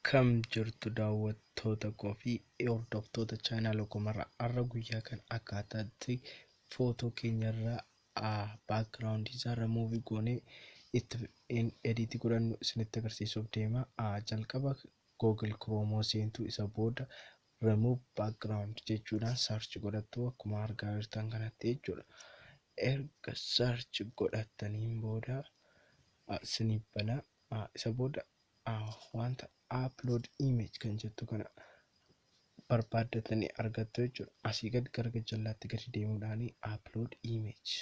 Akkam jirtu daawwattoota koo fi hordoftoota chaanaalii komarraa har'a guyyaa kan akkaataatti footoo keenyarraa baakgiraawundii isaarra muuvii goonee itti ediitii godhannu isinitti agarsiisuuf deema. Jalqaba Google Chrome seentu isa booda remove background jechuudhaan search godhattu akkuma argaa jirtan kanatti jechuudha. Erga search godhattaniin booda isiniif bana isa booda wanta upload image kan jettu kana barbaaddatanii argattu jechuudha. Asii gad gara jalaatti gadi deemuudhaan upload image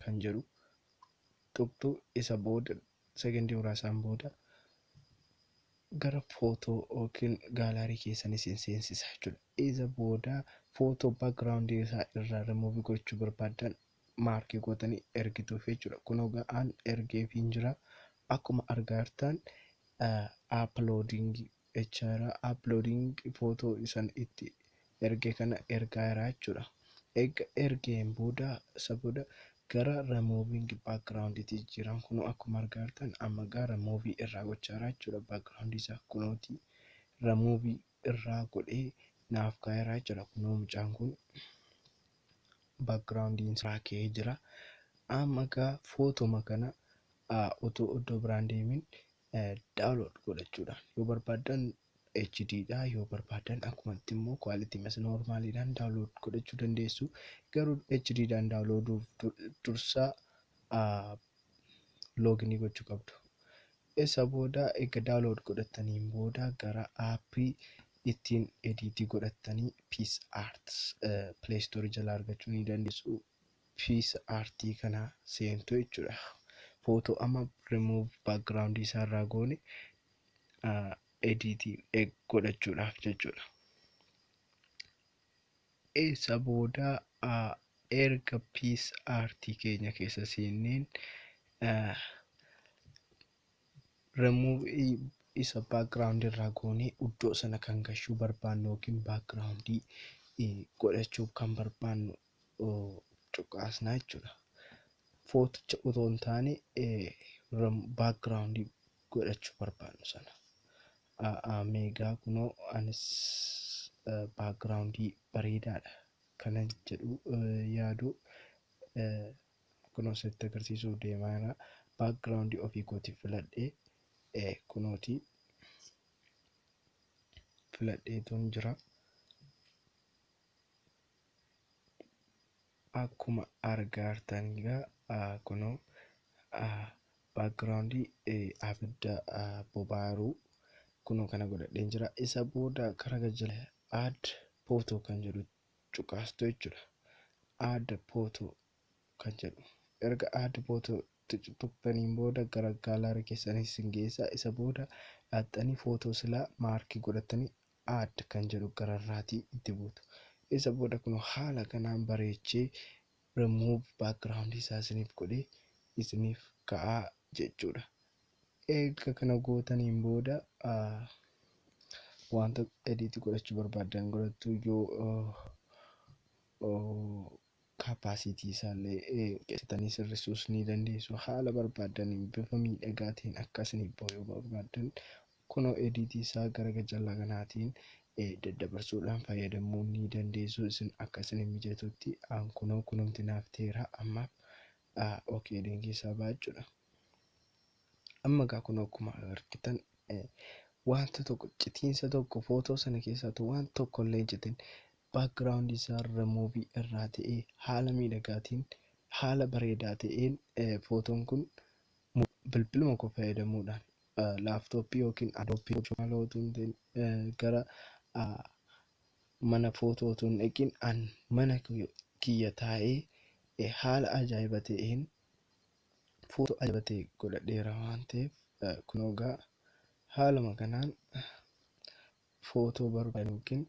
kan jedhu tuqxu isa booda sekendii muraasaan booda gara footoo yookiin gaalaarii keessanii seensisa jechuudha. Isa booda footoo background isaa irraa remove gochuu barbaadan maarkii gootanii ergituuf jechuudha. Kun ogaan ergeef hin jira. Akkuma argaa jirtan uploading footoo isan itti erge kana ergaa jira jechuudha. Ergeen booda isa booda gara removing background jiran kun akkuma argaa jirtan amma gara remove irraa gochaa jira jechuudha. Background isaa kunooti remove irraa godhee naaf kaa'eera jechuudha. Kunoo mucaan kun background isaa ka'ee jira. Amma gaa footoo kana iddoo biraan deemin download godhachuudhaan yoo barbaadan HD dha, yoo barbaadan akkumatti immoo quality mas normaaliidhaan download godhachuu dandeessu. Garuu HD dhaan downloaduuf dursa login gochuu qabdu. Isa booda egaa download godhataniin booda gara aappii ittiin ediitii godhatanii Peace Arts Play Store jala argachuu ni dandeessu. Peace Artii kana seentu jechuudha. Footoo amma remove background isaa irraa goone ediitii godhachuudhaaf jechuudha. Isa booda erga Peace Artii keenya keessa seenneen remove isa background irraa goone iddoo sana kan gashuu barbaannu yookiin backgroundii godhachuuf kan barbaannu cuqqaasna jechuudha. Footicha otoo hin taane background godhachuu barbaannu sana meegaa kunoo anis background bareedaadha kanan jedhu yaadu kunoo sitti agarsiisuuf deemaa jira. Background ofii kootii filadhee kunooti filadheetuun jira. Akkuma argaa jirtan egaa kunoo background abidda bobaaru kunoo kana godhadheen jira. Isa booda karaa jala add photo kan jedhu cuqqaastu jechuudha. Add photo kan jedhu erga add photo tuqxaniin booda gara gaalaarii keessanii isin geessa. Isa booda dhaaxxanii footoo silaa maarkii godhatanii add kan jedhu gararraatii itti buutu. Isa booda kun haala kanaan bareechee remove background isaa isiniif godhee isiniif ka'aa jechuudha. Eega kana gootaniin booda wanta ediitii godhachuu barbaadan godhattu. Yoo capacity isaallee qeessitanii sirreessuus ni dandeessu. Haala barbaadaniin bifa miidhagaa ta'een akka isiniif bahu yoo barbaadan kunoo ediitii isaa gara jala kanaatiin daddabarsuudhaan fayyadamuu ni dandeessu. Isin akka isin mijatutti kunoo kunuunti naaf ta'eera ammaaf okay keessaa ba'a jechuudha. Amma gaa kunoo akkuma argitan wanta tokko citiinsa tokko footoo sana keessatti wanta tokko illee jitin background isaa remove irraa ta'ee haala miidhagaatiin haala bareedaa ta'een footoon kun bilbiluma koo fayyadamuudhaan laaptooppii yookiin adoobbii gara mana footootuun dhaqin mana kiyya taa'ee haala ajaa'iba ta'een footoo ajaa'iba ta'e godhadheera waan ta'eef kunoo gaa haaluma kanaan footoo barbaadan yookiin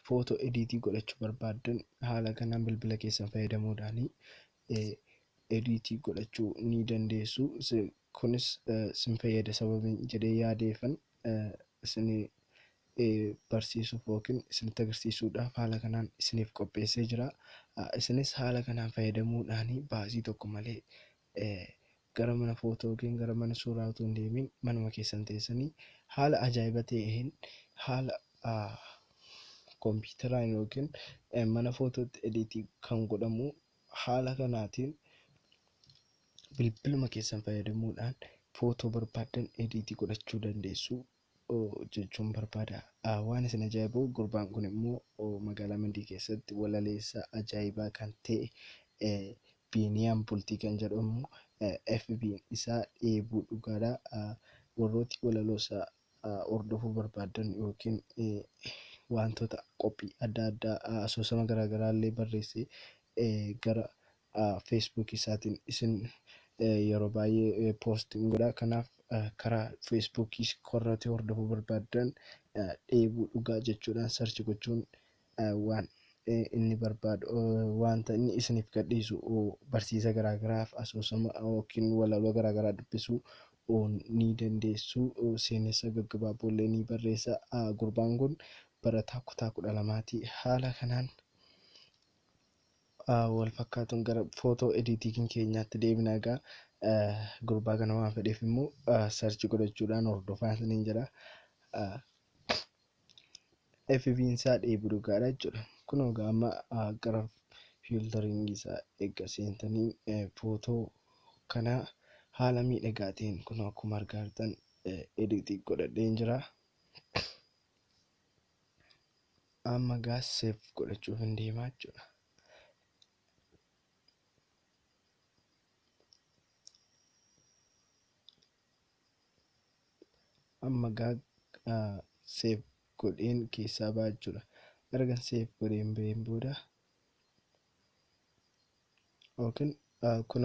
footoo ediitii godhachuu barbaadan haala kanaan bilbila keessan fayyadamuudhaan ediitii godhachuu ni dandeessu. Kunis isin fayyada sababiin jedhee yaadeefan isin barsiisuuf yookiin isinitti agarsiisuudhaaf haala kanaan isiniif qopheessee jira. Isinis haala kanaan fayyadamuudhaan baasii tokko malee gara mana footoo yookiin gara mana suuraa utuu hin deemin manuma keessan teessanii haala ajaa'iba ta'een haala kompiitaraan yookiin mana footootti ediitii kan godhamu haala kanaatiin bilbiluma keessan fayyadamuudhaan footoo barbaadan ediitii godhachuu dandeessu jechuun barbaada. Waan isin ajaa'ibu gurbaan kun immoo magaalaa Mandii keessatti walaleessaa ajaa'ibaa kan ta'e Biiniyaan Bultii kan jedhamu FB'n isaa dheebuu dhugaadha. Warrooti walaloosaa hordofuu barbaadan yookiin wantoota qophii adda addaa asoosama garaagaraa illee barreessee gara Facebook isaatiin isin yeroo baay'ee poostiin godha. Kanaaf karaa Facebook korratti hordofuu barbaadan dheebuu dhugaa jechuudhaan sarchi gochuun waan inni barbaadu wanta inni isiniif gadhiisu barsiisa garaagaraaf asoosama yookiin walaloo garaagaraa dubbisuu ni dandeessu. Seenessa gaggabaaboo illee ni barreessa. Gurbaan kun barataa kutaa 12ti. Haala kanaan wal fakkaatuun gara footoo ediitii keenyaatti deebina. Egaa gurbaa kana waan fedheef immoo sarchi godhachuudhaan hordofaa isiniin jedha. FB'n isaa dheebuu dhugaadha jechuudha. Kun egaa amma gara fiiltariin isaa eegga seentanii footoo kana haala miidhagaa ta'een kun akkuma argaa jirtan ediitii godhadheen jira. Amma gaa seef godhachuuf hin deemaa jechuudha. Amma gaa seef godheen keessaa ba'a jechuudha. Erga seef godheen baheen booda yookiin kun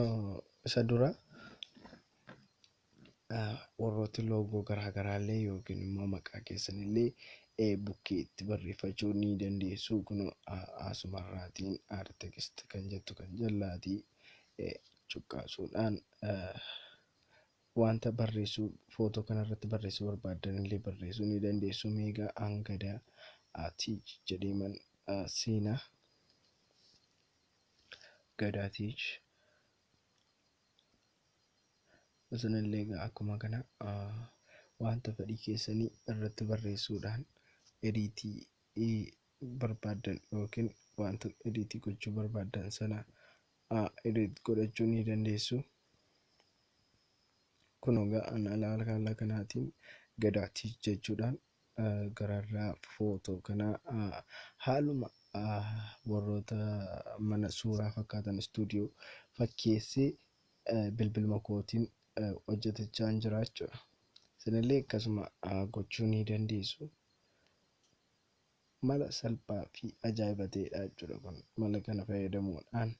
isa dura warrooti loogoo garaagaraa illee yookiin immoo maqaa keessan illee bukkee itti barreeffachuu ni dandeessu. Kun asumarraatiin aartikist kan jettu kan jallaatii cuqqaasuudhaan wanta barreessuu footoo kanarratti barreessuu barbaadan illee barreessuu ni dandeessu. Meegaa Angadaa Tiich jedhaman seenaa Gadaa Tiich isinillee akkuma kana wanta fedhii keessanii irratti barreessuudhaan ediitii barbaadan yookiin wanta ediitii gochuu barbaadan sana ediit godhachuu ni dandeessu. Kun egaa haala kanaatiin Gadaa Tiich jechuudhaan gararraa footoo kana haaluma warroota mana suuraa fakkaatan istuudiyoo fakkeessee bilbiluma kootiin hojjetachaa jira jechuudha. Isinillee akkasuma gochuu ni dandeessu. Mala salphaa fi ajaa'iba ta'edha jechuudha. Kun mala kana fayyadamuudhaan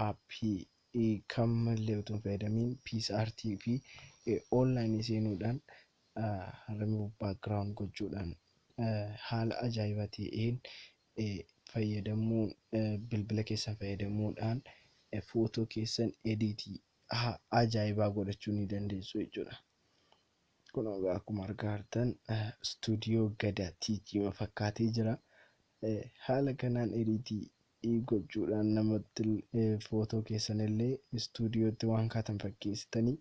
aappii kamillee utuu hin fayyadamiin PicsArtii fi onlaayinii seenuudhaan remove background gochuudhaan haala ajaa'iba ta'een fayyadamuun bilbila keessan fayyadamuudhaan footoo keessan ediitii ajaa'ibaa godhachuu ni dandeessu jechuudha. Kun akkuma argaa jirtan istuudiyoo Gadaa Tiich fakkaatee jira. Haala kanaan ediitii gochuudhaan namatti footoo keessan illee istuudiyootti waan kaatan fakkeessitanii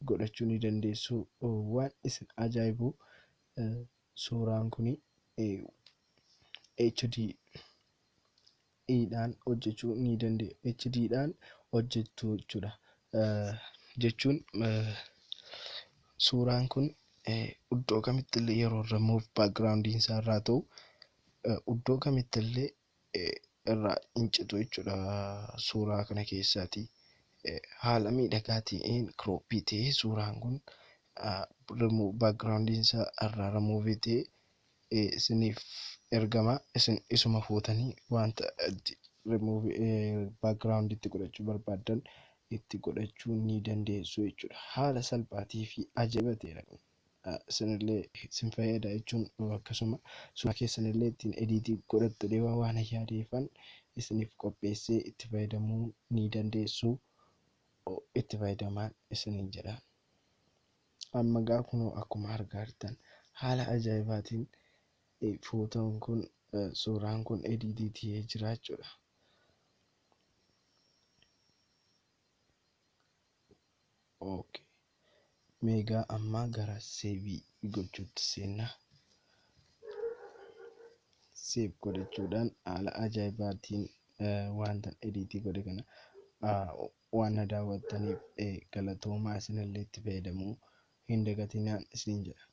godhachuu ni dandeessu. Waan isin ajaa'ibu suuraan kun HD'dhaan hojjechuu ni dandeessu. HD'dhaan hojjechuu jechuudha. Jechuun suuraan kun iddoo kamitti illee yeroo remove backgroundiin isaa irraa ta'u iddoo kamitti illee irraa hin citu jechuudha. Suuraa kana keessaati haala miidhagaa ta'een kirooppii ta'ee suuraan kun remove backgroundiin isaa irraa remove ta'ee isiniif ergama. Isin isuma fuutanii wanta remove background itti godhachuu barbaadan itti godhachuu ni dandeessu jechuudha. Haala salphaatii fi ajaa'iba ta'edha. Isinillee isin fayyada jechuun akkasuma suuraa keessanillee ittiin ediitii godhattu waan yaadeefan isiniif qopheessee itti fayyadamuu ni dandeessu. Itti fayyadamaa isiniin jedha. Amma gaa kun akkuma argaa jirtan haala ajaa'ibaatiin footoon kun suuraan kun ediitii ta'ee jira jechuudha. Okay. Meegaa ammaa gara seevii gochuutti seenna. Seef godhachuudhaan haala ajaa'ibaatiin wanta ediitii godhe kana waan na daawwattaniif galatoomaa, isinillee itti fayyadamuu hin dagatinaa isiniin jedha.